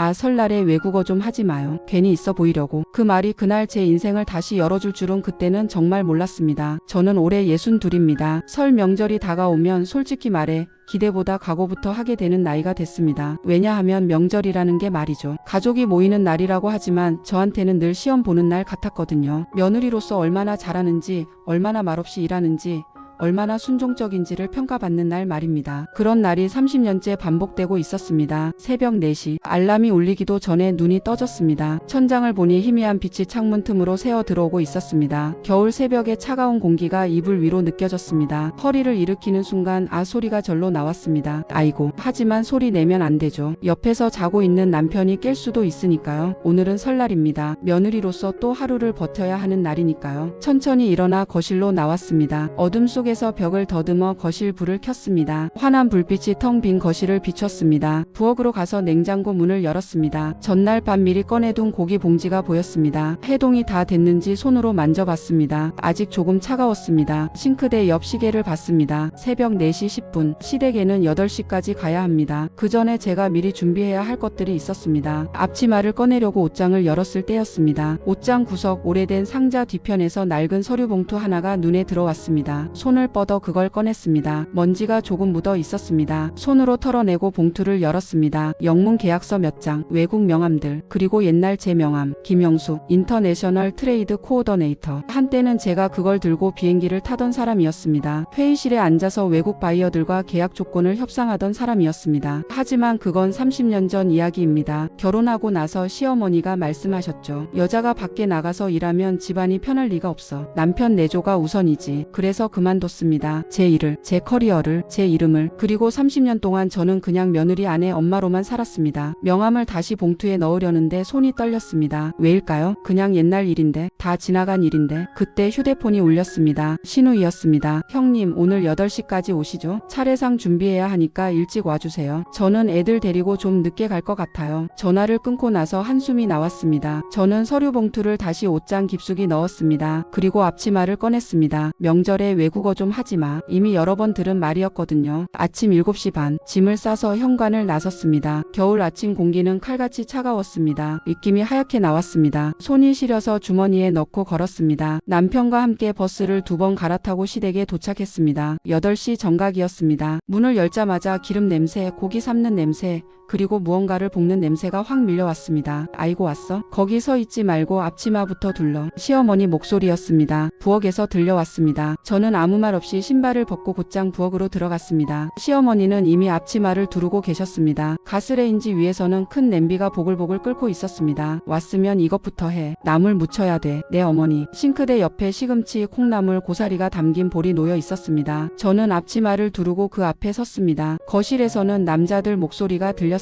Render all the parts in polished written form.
아, 설날에 외국어 좀 하지 마요. 괜히 있어 보이려고. 그 말이 그날 제 인생을 다시 열어줄 줄은 그때는 정말 몰랐습니다. 저는 올해 62입니다. 설 명절이 다가오면 솔직히 말해 기대보다 각오부터 하게 되는 나이가 됐습니다. 왜냐하면 명절이라는 게 말이죠. 가족이 모이는 날이라고 하지만 저한테는 늘 시험 보는 날 같았거든요. 며느리로서 얼마나 잘하는지, 얼마나 말없이 일하는지, 얼마나 순종적인지를 평가받는 날 말입니다. 그런 날이 30년째 반복되고 있었습니다. 새벽 4시 알람이 울리기도 전에 눈이 떠졌습니다. 천장을 보니 희미한 빛이 창문 틈으로 새어 들어오고 있었습니다. 겨울 새벽에 차가운 공기가 이불 위로 느껴졌습니다. 허리를 일으키는 순간 아 소리가 절로 나왔습니다. 아이고, 하지만 소리 내면 안 되죠. 옆에서 자고 있는 남편이 깰 수도 있으니까요. 오늘은 설날입니다. 며느리로서 또 하루를 버텨야 하는 날이니까요. 천천히 일어나 거실로 나왔습니다. 어둠 속에 에서 벽을 더듬어 거실 불을 켰습니다. 환한 불빛이 텅 빈 거실을 비췄습니다. 부엌으로 가서 냉장고 문을 열었습니다. 전날 밤 미리 꺼내둔 고기 봉지가 보였습니다. 해동이 다 됐는지 손으로 만져봤습니다. 아직 조금 차가웠습니다. 싱크대 옆 시계를 봤습니다. 새벽 4시 10분. 시댁에는 8시까지 가야 합니다. 그 전에 제가 미리 준비해야 할 것들이 있었습니다. 앞치마를 꺼내려고 옷장을 열었을 때였습니다. 옷장 구석 오래된 상자 뒤편에서 낡은 서류 봉투 하나가 눈에 들어왔습니다. 손을 뻗어 그걸 꺼냈습니다. 먼지가 조금 묻어 있었습니다. 손으로 털어내고 봉투를 열었습니다. 영문 계약서 몇 장, 외국 명함들, 그리고 옛날 제 명함, 김영숙, 인터내셔널 트레이드 코오더네이터. 한때는 제가 그걸 들고 비행기를 타던 사람이었습니다. 회의실에 앉아서 외국 바이어들과 계약 조건을 협상하던 사람이었습니다. 하지만 그건 30년 전 이야기입니다. 결혼하고 나서 시어머니가 말씀하셨죠. 여자가 밖에 나가서 일하면 집안이 편할 리가 없어. 남편 내조가 우선이지. 그래서 그만뒀습니다. 제 일을, 제 커리어를, 제 이름을. 그리고 30년 동안 저는 그냥 며느리 아내 엄마로만 살았습니다. 명함을 다시 봉투에 넣으려는데 손이 떨렸습니다. 왜일까요? 그냥 옛날 일인데, 다 지나간 일인데. 그때 휴대폰이 울렸습니다. 신우이였습니다. 형님, 오늘 8시까지 오시죠? 차례상 준비해야 하니까 일찍 와주세요. 저는 애들 데리고 좀 늦게 갈 것 같아요. 전화를 끊고 나서 한숨이 나왔습니다. 저는 서류 봉투를 다시 옷장 깊숙이 넣었습니다. 그리고 앞치마를 꺼냈습니다. 명절에 외국어 좀 하지마. 이미 여러 번 들은 말이었거든요. 아침 7시 반. 짐을 싸서 현관을 나섰습니다. 겨울 아침 공기는 칼같이 차가웠습니다. 입김이 하얗게 나왔습니다. 손이 시려서 주머니에 넣고 걸었습니다. 남편과 함께 버스를 2번 갈아타고 시댁에 도착했습니다. 8시 정각이었습니다. 문을 열자마자 기름 냄새, 고기 삶는 냄새, 그리고 무언가를 볶는 냄새가 확 밀려왔습니다. 아이고 왔어? 거기 서 있지 말고 앞치마부터 둘러. 시어머니 목소리였습니다. 부엌에서 들려왔습니다. 저는 아무 말 없이 신발을 벗고 곧장 부엌으로 들어갔습니다. 시어머니는 이미 앞치마를 두르고 계셨습니다. 가스레인지 위에서는 큰 냄비가 보글보글 끓고 있었습니다. 왔으면 이것부터 해. 나물 무쳐야 돼. 네 어머니. 싱크대 옆에 시금치, 콩나물, 고사리가 담긴 볼이 놓여 있었습니다. 저는 앞치마를 두르고 그 앞에 섰습니다. 거실에서는 남자들 목소리가 들렸습니다.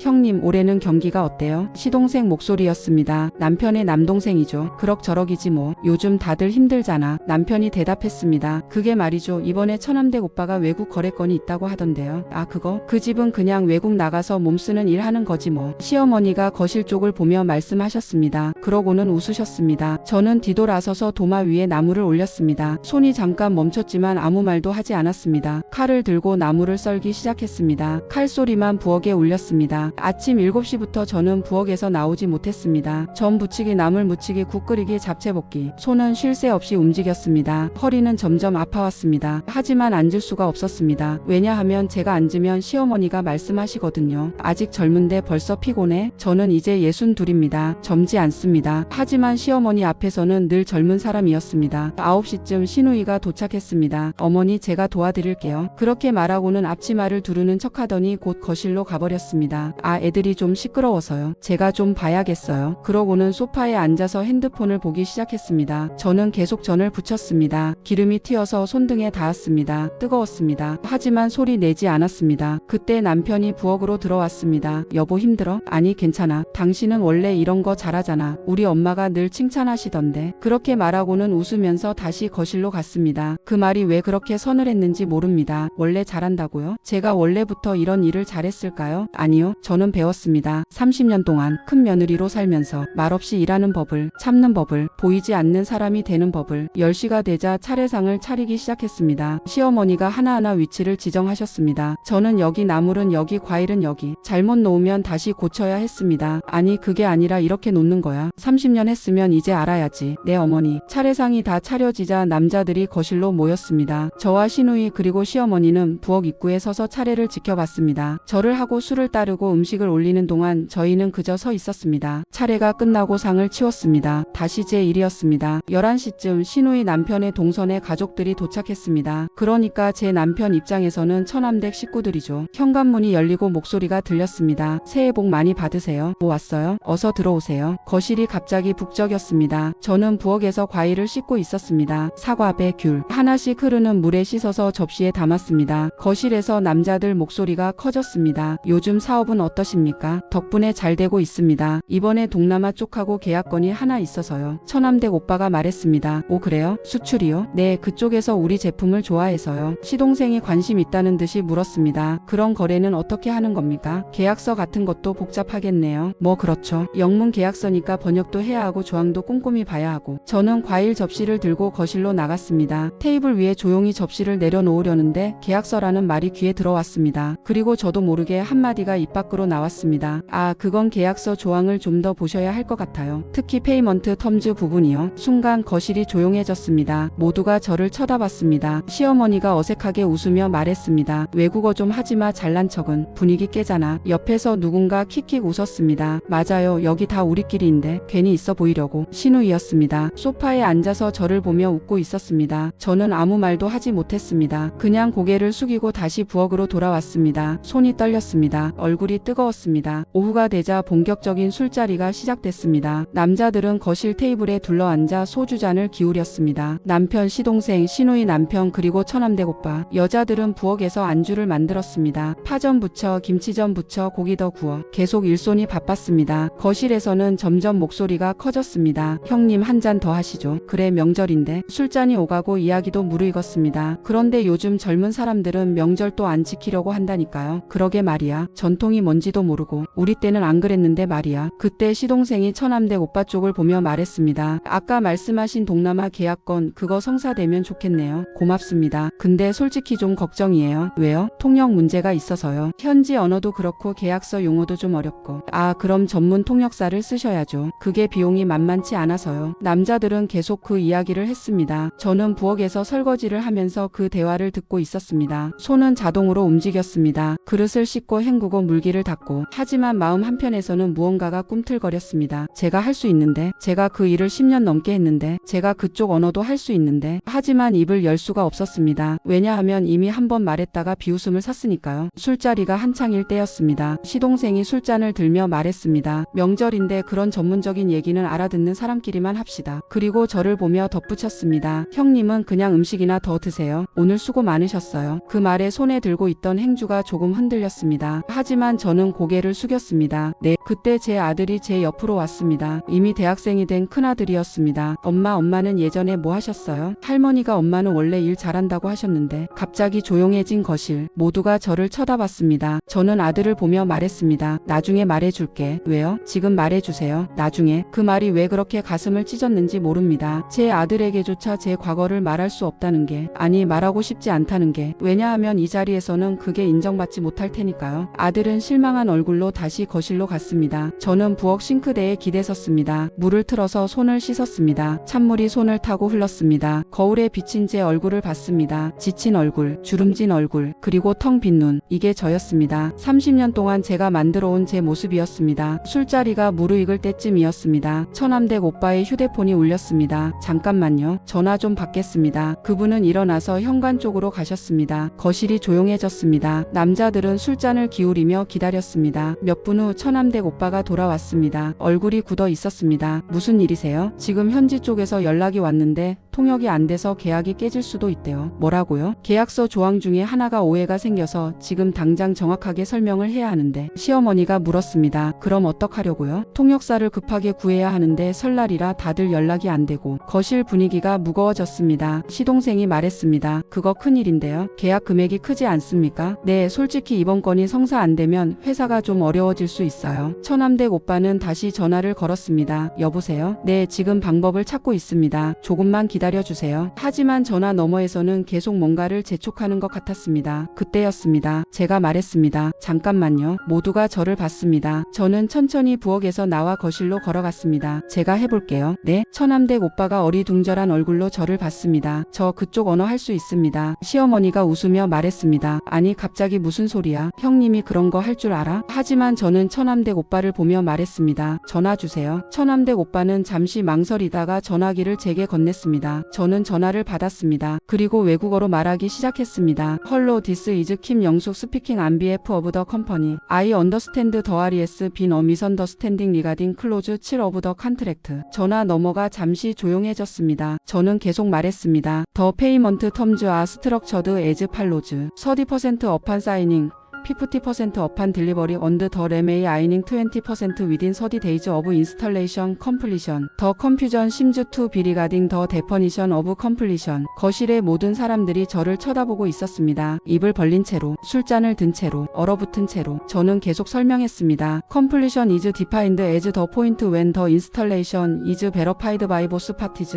형님, 올해는 경기가 어때요? 시동생 목소리였습니다. 남편의 남동생이죠. 그럭저럭이지 뭐. 요즘 다들 힘들잖아. 남편이 대답했습니다. 그게 말이죠. 이번에 처남댁 오빠가 외국 거래건이 있다고 하던데요. 아 그거? 그 집은 그냥 외국 나가서 몸쓰는 일 하는 거지 뭐. 시어머니가 거실 쪽을 보며 말씀하셨습니다. 그러고는 웃으셨습니다. 저는 뒤돌아서서 도마 위에 나무를 올렸습니다. 손이 잠깐 멈췄지만 아무 말도 하지 않았습니다. 칼을 들고 나무를 썰기 시작했습니다. 칼소리만 부엌에 울렸습니다. 아침 7시부터 저는 부엌에서 나오지 못했습니다. 전 부치기, 나물 무치기, 국 끓이기, 잡채 볶기. 손은 쉴 새 없이 움직였습니다. 허리는 점점 아파왔습니다. 하지만 앉을 수가 없었습니다. 왜냐하면 제가 앉으면 시어머니가 말씀하시거든요. 아직 젊은데 벌써 피곤해? 저는 이제 62입니다. 젊지 않습니다. 하지만 시어머니 앞에서는 늘 젊은 사람이었습니다. 9시쯤 시누이가 도착했습니다. 어머니, 제가 도와드릴게요. 그렇게 말하고는 앞치마를 두르는 척하더니 곧 거실로 가버렸습니다. 아, 애들이 좀 시끄러워서요. 제가 좀 봐야겠어요. 그러고는 소파에 앉아서 핸드폰을 보기 시작했습니다. 저는 계속 전을 붙였습니다. 기름이 튀어서 손등에 닿았습니다. 뜨거웠습니다. 하지만 소리 내지 않았습니다. 그때 남편이 부엌으로 들어왔습니다. 여보 힘들어? 아니 괜찮아. 당신은 원래 이런 거 잘하잖아. 우리 엄마가 늘 칭찬하시던데. 그렇게 말하고는 웃으면서 다시 거실로 갔습니다. 그 말이 왜 그렇게 서늘했는지 모릅니다. 원래 잘한다고요? 제가 원래부터 이런 일을 잘했을까요? 아니요. 저는 배웠습니다. 30년 동안 큰 며느리로 살면서 말없이 일하는 법을, 참는 법을, 보이지 않는 사람이 되는 법을. 10시가 되자 차례상을 차리고 차리기 시작했습니다. 시어머니가 하나하나 위치를 지정하셨습니다. 저는 여기, 나물은 여기, 과일은 여기. 잘못 놓으면 다시 고쳐야 했습니다. 아니 그게 아니라 이렇게 놓는 거야. 30년 했으면 이제 알아야지. 네 어머니. 차례상이 다 차려지자 남자들이 거실로 모였습니다. 저와 시누이 그리고 시어머니는 부엌 입구에 서서 차례를 지켜봤습니다. 절을 하고 술을 따르고 음식을 올리는 동안 저희는 그저 서 있었습니다. 차례가 끝나고 상을 치웠습니다. 다시 제 일이었습니다. 11시쯤 시누이 남편의 동선에 가족들이 도착했습니다. 그러니까 제 남편 입장에서는 처남댁 식구들이죠. 현관문이 열리고 목소리가 들렸습니다. 새해 복 많이 받으세요. 뭐 왔어요? 어서 들어오세요. 거실이 갑자기 북적였습니다. 저는 부엌에서 과일을 씻고 있었습니다. 사과, 배, 귤. 하나씩 흐르는 물에 씻어서 접시에 담았습니다. 거실에서 남자들 목소리가 커졌습니다. 요즘 사업은 어떠십니까? 덕분에 잘 되고 있습니다. 이번에 동남아 쪽하고 계약건이 하나 있어서요. 처남댁 오빠가 말했습니다. 오 그래요? 수출이요? 네, 그쪽에서 우리 제품을 좋아해서요. 시동생이 관심 있다는 듯이 물었습니다. 그런 거래는 어떻게 하는 겁니까? 계약서 같은 것도 복잡하겠네요. 뭐 그렇죠. 영문 계약서니까 번역도 해야 하고 조항도 꼼꼼히 봐야 하고. 저는 과일 접시를 들고 거실로 나갔습니다. 테이블 위에 조용히 접시를 내려놓으려는데 계약서라는 말이 귀에 들어왔습니다. 그리고 저도 모르게 한마디가 입 밖으로 나왔습니다. 아, 그건 계약서 조항을 좀 더 보셔야 할 것 같아요. 특히 페이먼트 텀즈 부분이요. 순간 거실이 조용해졌습니다. 모두가 저를 쳐다봤습니다. 시어머니가 어색하게 웃으며 말했습니다. 외국어 좀 하지마. 잘난 척은 분위기 깨잖아. 옆에서 누군가 킥킥 웃었습니다. 맞아요. 여기 다 우리끼리인데 괜히 있어 보이려고. 시누이였습니다. 소파에 앉아서 저를 보며 웃고 있었습니다. 저는 아무 말도 하지 못했습니다. 그냥 고개를 숙이고 다시 부엌으로 돌아왔습니다. 손이 떨렸습니다. 얼굴이 뜨거웠습니다. 오후가 되자 본격적인 술자리가 시작됐습니다. 남자들은 거실 테이블에 둘러앉아 소주잔을 기울였습니다. 남편, 시동생, 시누이 남편 그리고 처남댁 오빠. 여자들은 부엌에서 안주를 만들었습니다. 파전 부쳐, 김치전 부쳐, 고기 더 구워. 계속 일손이 바빴습니다. 거실에서는 점점 목소리가 커졌습니다. 형님 한 잔 더 하시죠. 그래 명절인데. 술잔이 오가고 이야기도 무르익었습니다. 그런데 요즘 젊은 사람들은 명절 또 안 지키려고 한다니까요. 그러게 말이야. 전통이 뭔지도 모르고. 우리 때는 안 그랬는데 말이야. 그때 시동생이 처남댁 오빠 쪽을 보며 말했습니다. 아까 말씀하신 동남아 계약건 그거 성사되면 좋겠네요. 고맙습니다. 근데 솔직히 좀 걱정이에요. 왜요? 통역 문제가 있어서요. 현지 언어도 그렇고 계약서 용어도 좀 어렵고. 아, 그럼 전문 통역사를 쓰셔야죠. 그게 비용이 만만치 않아서요. 남자들은 계속 그 이야기를 했습니다. 저는 부엌에서 설거지를 하면서 그 대화를 듣고 있었습니다. 손은 자동으로 움직였습니다. 그릇을 씻고 헹구고 물기를 닦고. 하지만 마음 한편에서는 무언가가 꿈틀거렸습니다. 제가 할 수 있는데, 제가 그 일을 10년 넘게 했는데, 제가 그쪽 언어도 할 수 있는데. 하지만 입을 열 수가 없었습니다. 왜냐하면 이미 한 번 말했다가 비웃음을 샀으니까요. 술자리가 한창일 때였습니다. 시동생이 술잔을 들며 말했습니다. 명절인데 그런 전문적인 얘기는 알아듣는 사람끼리만 합시다. 그리고 저를 보며 덧붙였습니다. 형님은 그냥 음식이나 더 드세요. 오늘 수고 많으셨어요. 그 말에 손에 들고 있던 행주가 조금 흔들렸습니다. 하지만 저는 고개를 숙였습니다. 네, 그때 제 아들이 제 옆으로 왔습니다. 이미 대학생이 된 큰아들이었습니다. 엄마는 예전에 뭐 하셨어요? 할머니가 엄마는 원래 일 잘한다고 하셨는데. 갑자기 조용해진 거실. 모두가 저를 쳐다봤습니다. 저는 아들을 보며 말했습니다. 나중에 말해줄게. 왜요? 지금 말해주세요. 나중에. 그 말이 왜 그렇게 가슴을 찢었는지 모릅니다. 제 아들에게조차 제 과거를 말할 수 없다는 게, 아니 말하고 싶지 않다는 게. 왜냐하면 이 자리에서는 그게 인정받지 못할 테니까요. 아들은 실망한 얼굴로 다시 거실로 갔습니다. 저는 부엌 싱크대에 기대섰습니다. 물을 틀어서 손을 씻었습니다. 찬물이 손을 타고 흘렀습니다. 거울에 비친 제 얼굴을 봤습니다. 지친 얼굴, 주름진 얼굴, 그리고 텅 빈 눈. 이게 저였습니다. 30년 동안 제가 만들어온 제 모습이었습니다. 술자리가 무르익을 때쯤이었습니다. 처남댁 오빠의 휴대폰이 울렸습니다. 잠깐만요. 전화 좀 받겠습니다. 그분은 일어나서 현관 쪽으로 가셨습니다. 거실이 조용해졌습니다. 남자들은 술잔을 기울이며 기다렸습니다. 몇 분 후 처남댁 오빠가 돌아왔습니다. 얼굴이 굳어 있었습니다. 무슨 일이세요? 지금 현지 쪽에서 연락이 왔는데 통역이 안 돼서 계약이 깨질 수도 있대요. 뭐라고요? 계약서 조항 중에 하나가 오해가 생겨서 지금 당장 정확하게 설명을 해야 하는데. 시어머니가 물었습니다. 그럼 어떡하려고요? 통역사를 급하게 구해야 하는데 설날이라 다들 연락이 안 되고. 거실 분위기가 무거워졌습니다. 시동생이 말했습니다. 그거 큰일인데요. 계약 금액이 크지 않습니까? 네, 솔직히 이번 건이 성사 안 되면 회사가 좀 어려워질 수 있어요. 처남댁 오빠는 다시 전화를 걸었습니다. 여보세요? 네, 지금 방법을 찾고 있습니다. 조금만 기다려주세요. 기다려주세요. 하지만 전화 너머에서는 계속 뭔가를 재촉하는 것 같았습니다. 그때였습니다. 제가 말했습니다. 잠깐만요. 모두가 저를 봤습니다. 저는 천천히 부엌에서 나와 거실로 걸어갔습니다. 제가 해볼게요. 네? 처남댁 오빠가 어리둥절한 얼굴로 저를 봤습니다. 저 그쪽 언어 할 수 있습니다. 시어머니가 웃으며 말했습니다. 아니 갑자기 무슨 소리야? 형님이 그런 거 할 줄 알아? 하지만 저는 처남댁 오빠를 보며 말했습니다. 전화 주세요. 처남댁 오빠는 잠시 망설이다가 전화기를 제게 건넸습니다. 저는 전화를 받았습니다. 그리고 외국어로 말하기 시작했습니다. Hello, this is Kim 영숙 speaking on behalf of the company. I understand the RES been a misunderstanding regarding close 7 of the contract. 전화 너머가 잠시 조용해졌습니다. 저는 계속 말했습니다. The payment terms are structured as follows. 30% upon signing. 50% upon delivery and the remaining 20% within 30 days of installation completion. The confusion seems to be regarding the definition of completion. 거실의 모든 사람들이 저를 쳐다보고 있었습니다. 입을 벌린 채로, 술잔을 든 채로, 얼어붙은 채로. 저는 계속 설명했습니다. Completion is defined as the point when the installation is verified by both parties.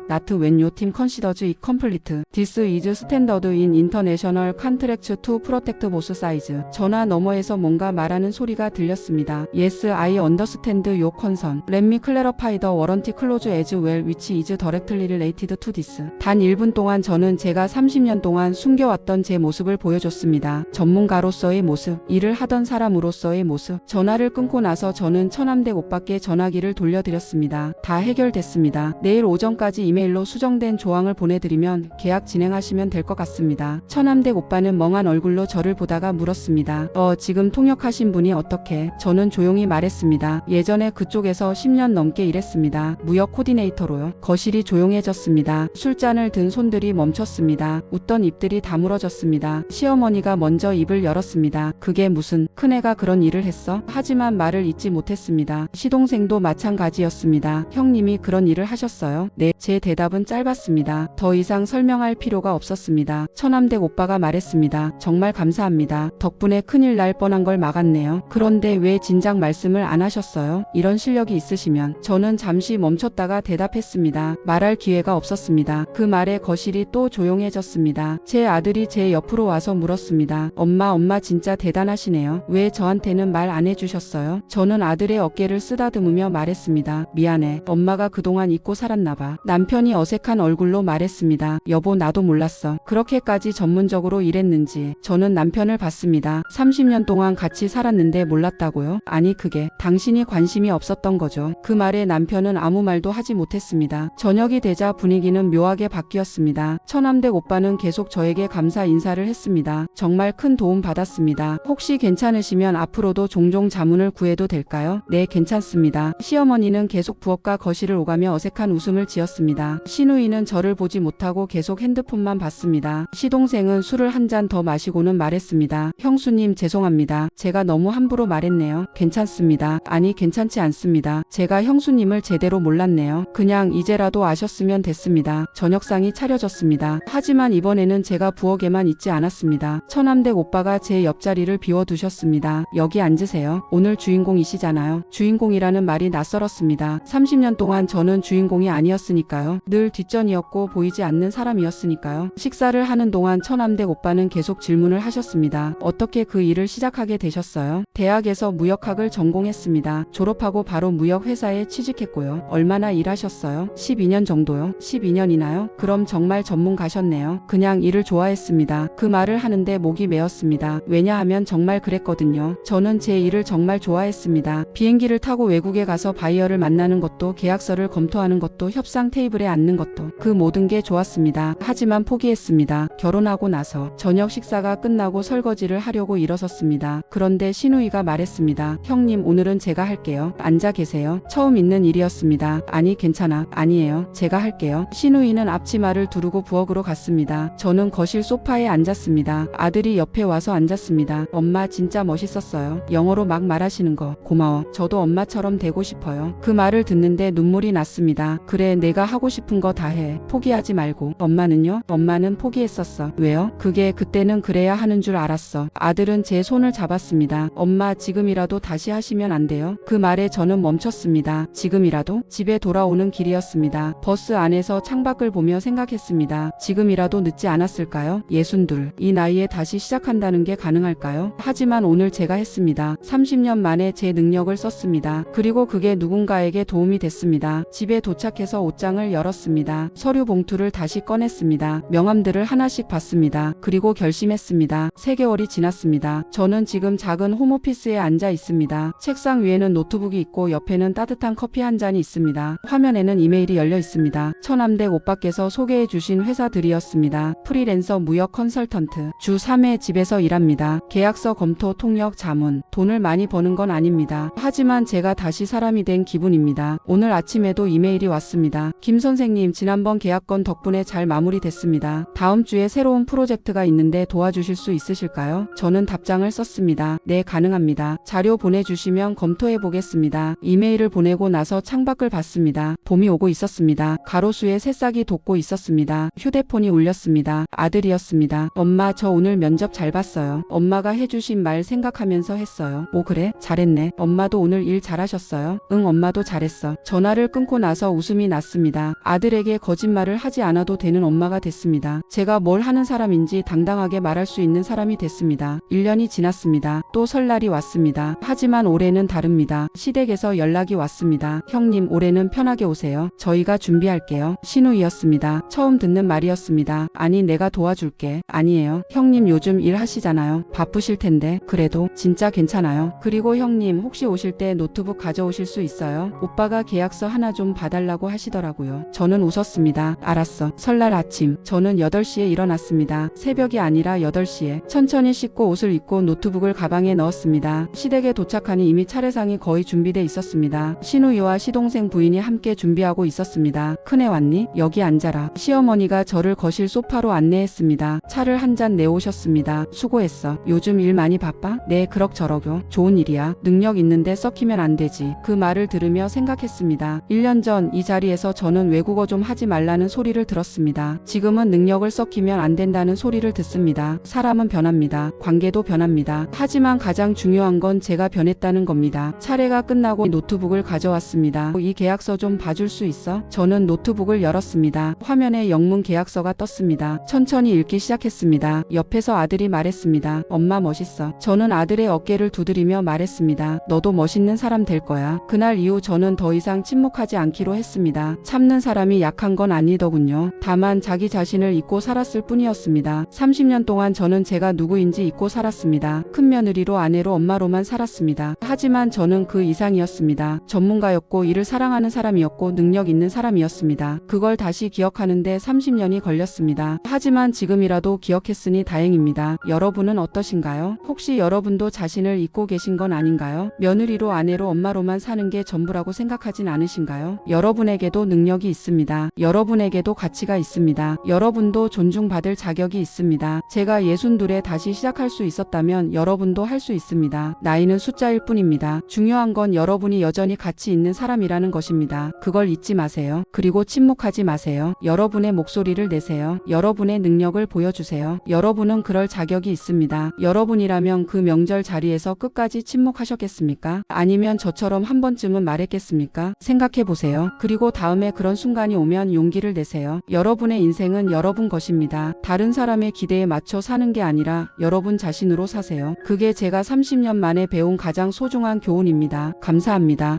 Not when your team considers it complete. This is standard in international contracts to protect both sides. 전화 너머에서 뭔가 말하는 소리가 들렸습니다. Yes, I understand your concern. Let me clarify the warranty clause as well, which is directly related to this. 단 1분 동안 저는 제가 30년 동안 숨겨왔던 제 모습을 보여줬습니다. 전문가로서의 모습, 일을 하던 사람으로서의 모습. 전화를 끊고 나서 저는 처남댁 오빠께 전화기를 돌려드렸습니다. 다 해결됐습니다. 내일 오전까지 이메일로 수정된 조항을 보내드리면 계약 진행하시면 될 것 같습니다. 처남댁 오빠는 멍한 얼굴로 저를 보다가 물었습니다. 지금 통역하신 분이 어떻게? 저는 조용히 말했습니다. 예전에 그쪽에서 10년 넘게 일했습니다. 무역 코디네이터로요. 거실이 조용해졌습니다. 술잔을 든 손들이 멈췄습니다. 웃던 입들이 다물어졌습니다. 시어머니가 먼저 입을 열었습니다. 그게 무슨 큰애가 그런 일을 했어? 하지만 말을 잇지 못했습니다. 시동생도 마찬가지였습니다. 형님이 그런 일을 하셨어요? 네, 제 대답은 짧았습니다. 더 이상 설명할 필요가 없었습니다. 처남댁 오빠가 말했습니다. 정말 감사합니다. 덕분에 큰일 날 뻔한 걸 막았네요. 그런데 왜 진작 말씀을 안 하셨어요? 이런 실력이 있으시면. 저는 잠시 멈췄다가 대답했습니다. 말할 기회가 없었습니다. 그 말에 거실이 또 조용해졌습니다. 제 아들이 제 옆으로 와서 물었습니다. 엄마 진짜 대단하시네요. 왜 저한테는 말 안 해주셨어요? 저는 아들의 어깨를 쓰다듬으며 말했습니다. 미안해. 엄마가 그동안 잊고 살았나 봐. 남편이 어색한 얼굴로 말했습니다. 여보, 나도 몰랐어. 그렇게까지 전문적으로 일했는지. 저는 남편을 봤습니다. 30년 동안 같이 살았는데 몰랐다고요? 아니, 그게 당신이 관심이 없었던 거죠. 그 말에 남편은 아무 말도 하지 못했습니다. 저녁이 되자 분위기는 묘하게 바뀌었습니다. 처남댁 오빠는 계속 저에게 감사 인사를 했습니다. 정말 큰 도움 받았습니다. 혹시 괜찮으시면 앞으로도 종종 자문을 구해도 될까요? 네, 괜찮습니다. 시어머니는 계속 부엌과 거실을 오가며 어색한 웃음을 지었습니다. 시누이는 저를 보지 못하고 계속 핸드폰만 봤습니다. 시동생은 술을 한 잔 더 마시고는 말했습니다. 형수님, 죄송합니다. 제가 너무 함부로 말했네요. 괜찮습니다. 아니, 괜찮지 않습니다. 제가 형수님을 제대로 몰랐네요. 그냥 이제라도 아셨으면 됐습니다. 저녁상이 차려졌습니다. 하지만 이번에는 제가 부엌에만 있지 않았습니다. 처남댁 오빠가 제 옆자리를 비워두셨습니다. 여기 앉으세요. 오늘 주인공이시잖아요. 주인공이라는 말이 낯설었습니다. 30년 동안 저는 주인공이 아니었으니까요. 늘 뒷전이었고 보이지 않는 사람이었으니까요. 식사를 하는 동안 처남댁 오빠는 계속 질문을 하셨습니다. 어떻게 그 일을 시작하게 되셨어요? 대학에서 무역학을 전공했습니다. 졸업하고 바로 무역회사에 취직했고요. 얼마나 일하셨어요? 12년 정도요. 12년이나요? 그럼 정말 전문가셨네요. 그냥 일을 좋아했습니다. 그 말을 하는데 목이 메었습니다. 왜냐하면 정말 그랬거든요. 저는 제 일을 정말 좋아했습니다. 비행기를 타고 외국에 가서 바이어를 만나는 것도, 계약서를 검토하는 것도, 협상 테이블에 앉는 것도, 그 모든 게 좋았습니다. 하지만 포기했습니다. 결혼하고 나서 저녁 식사가 끝나고 설거지를 하려고 일어섰습니다. 그런데 시누이가 말했습니다. 형님, 오늘은 제가 할게요. 앉아 계세요. 처음 있는 일이었습니다. 아니, 괜찮아. 아니에요. 제가 할게요. 시누이는 앞치마를 두르고 부엌으로 갔습니다. 저는 거실 소파에 앉았습니다. 아들이 옆에 와서 앉았습니다. 엄마 진짜 멋있었어요. 영어로 막 말하시는 거. 고마워. 저도 엄마처럼 되고 싶어요. 그 말을 듣는데 눈물이 났습니다. 그래, 내가 하고 하고 싶은 거 다 해. 포기하지 말고. 엄마는요? 엄마는 포기했었어. 왜요? 그게 그때는 그래야 하는 줄 알았어. 아들은 제 손을 잡았습니다. 엄마 지금이라도 다시 하시면 안 돼요? 그 말에 저는 멈췄습니다. 지금이라도? 집에 돌아오는 길이었습니다. 버스 안에서 창밖을 보며 생각했습니다. 지금이라도 늦지 않았을까요? 62. 이 나이에 다시 시작한다는 게 가능할까요? 하지만 오늘 제가 했습니다. 30년 만에 제 능력을 썼습니다. 그리고 그게 누군가에게 도움이 됐습니다. 집에 도착해서 옷장을 열었습니다. 서류 봉투를 다시 꺼냈습니다. 명함들을 하나씩 봤습니다. 그리고 결심했습니다. 3개월이 지났습니다. 저는 지금 작은 홈오피스에 앉아 있습니다. 책상 위에는 노트북이 있고 옆에는 따뜻한 커피 한 잔이 있습니다. 화면에는 이메일이 열려 있습니다. 처남댁 오빠께서 소개해 주신 회사들이었습니다. 프리랜서 무역 컨설턴트. 주 3회 집에서 일합니다. 계약서 검토, 통역, 자문. 돈을 많이 버는 건 아닙니다. 하지만 제가 다시 사람이 된 기분입니다. 오늘 아침에도 이메일이 왔습니다. 김 선생님, 지난번 계약건 덕분에 잘 마무리됐습니다. 다음 주에 새로운 프로젝트가 있는데 도와주실 수 있으실까요? 저는 답장을 썼습니다. 네, 가능합니다. 자료 보내주시면 검토해 보겠습니다. 이메일을 보내고 나서 창밖을 봤습니다. 봄이 오고 있었습니다. 가로수에 새싹이 돋고 있었습니다. 휴대폰이 울렸습니다. 아들이었습니다. 엄마, 저 오늘 면접 잘 봤어요. 엄마가 해주신 말 생각하면서 했어요. 오, 그래? 잘했네. 엄마도 오늘 일 잘하셨어요? 응, 엄마도 잘했어. 전화를 끊고 나서 웃음이 났습니다. 아들에게 거짓말을 하지 않아도 되는 엄마가 됐습니다. 제가 뭘 하는 사람인지 당당하게 말할 수 있는 사람이 됐습니다. 1년이 지났습니다. 또 설날이 왔습니다. 하지만 올해는 다릅니다. 시댁에서 연락이 왔습니다. 형님, 올해는 편하게 오세요. 저희가 준비할게요. 신우이였습니다. 처음 듣는 말이었습니다. 아니, 내가 도와줄게. 아니에요. 형님 요즘 일하시잖아요. 바쁘실 텐데. 그래도 진짜 괜찮아요. 그리고 형님, 혹시 오실 때 노트북 가져오실 수 있어요? 오빠가 계약서 하나 좀 봐달라고 하시더라고요. 저는 웃었습니다. 알았어. 설날 아침 저는 8시에 일어났습니다. 새벽이 아니라 8시에. 천천히 씻고 옷을 입고 노트북을 가방에 넣었습니다. 시댁에 도착하니 이미 차례상이 거의 준비돼 있었습니다. 신우이와 시동생 부인이 함께 준비하고 있었습니다. 큰애 왔니? 여기 앉아라. 시어머니가 저를 거실 소파로 안내했습니다. 차를 한 잔 내오셨습니다. 수고했어. 요즘 일 많이 바빠? 네, 그럭저럭요. 좋은 일이야. 능력 있는데 썩히면 안 되지. 그 말을 들으며 생각했습니다. 1년 전 이 자리에서 저는 외국어 좀 하지 말라는 소리를 들었습니다. 지금은 능력을 썩히면 안 된다는 소리를 듣습니다. 사람은 변합니다. 관계도 변합니다. 하지만 가장 중요한 건 제가 변했다는 겁니다. 차례가 끝나고 노트북을 가져왔습니다. 이 계약서 좀 봐줄 수 있어? 저는 노트북을 열었습니다. 화면에 영문 계약서가 떴습니다. 천천히 읽기 시작했습니다. 옆에서 아들이 말했습니다. 엄마 멋있어. 저는 아들의 어깨를 두드리며 말했습니다. 너도 멋있는 사람 될 거야. 그날 이후 저는 더 이상 침묵하지 않기로 했습니다. 참는 사람이 약한 건 아니더군요. 다만 자기 자신을 잊고 살았을 뿐이었습니다. 30년 동안 저는 제가 누구인지 잊고 살았습니다. 큰며느리로, 아내로, 엄마로만 살았습니다. 하지만 저는 그 이상이었습니다. 전문가였고 일을 사랑하는 사람이었고 능력 있는 사람이었습니다. 그걸 다시 기억하는데 30년이 걸렸습니다. 하지만 지금이라도 기억했으니 다행입니다. 여러분은 어떠신가요? 혹시 여러분도 자신을 잊고 계신 건 아닌가요? 며느리로, 아내로, 엄마로만 사는 게 전부라고 생각하진 않으신가요? 여러분에게도 능력이 있습니다. 여러분에게도 가치가 있습니다. 여러분도 존중받을 자격이 있습니다. 제가 62에 다시 시작할 수 있었다면 여러분도 할 수 있습니다. 나이는 숫자일 뿐입니다. 중요한 건 여러분이 여전히 가치 있는 사람이라는 것입니다. 그걸 잊지 마세요. 그리고 침묵하지 마세요. 여러분의 목소리를 내세요. 여러분의 능력을 보여주세요. 여러분은 그럴 자격이 있습니다. 여러분이라면 그 명절 자리에서 끝까지 침묵하셨겠습니까? 아니면 저처럼 한 번쯤은 말했겠습니까? 생각해 보세요. 그리고 다음에 그런 순간이 오면 용기를 내세요. 여러분의 인생은 여러분 것입니다. 다른 사람의 기대에 맞춰 사는 게 아니라 여러분 자신으로 사세요. 그게 제가 30년 만에 배운 가장 소중한 교훈입니다. 감사합니다.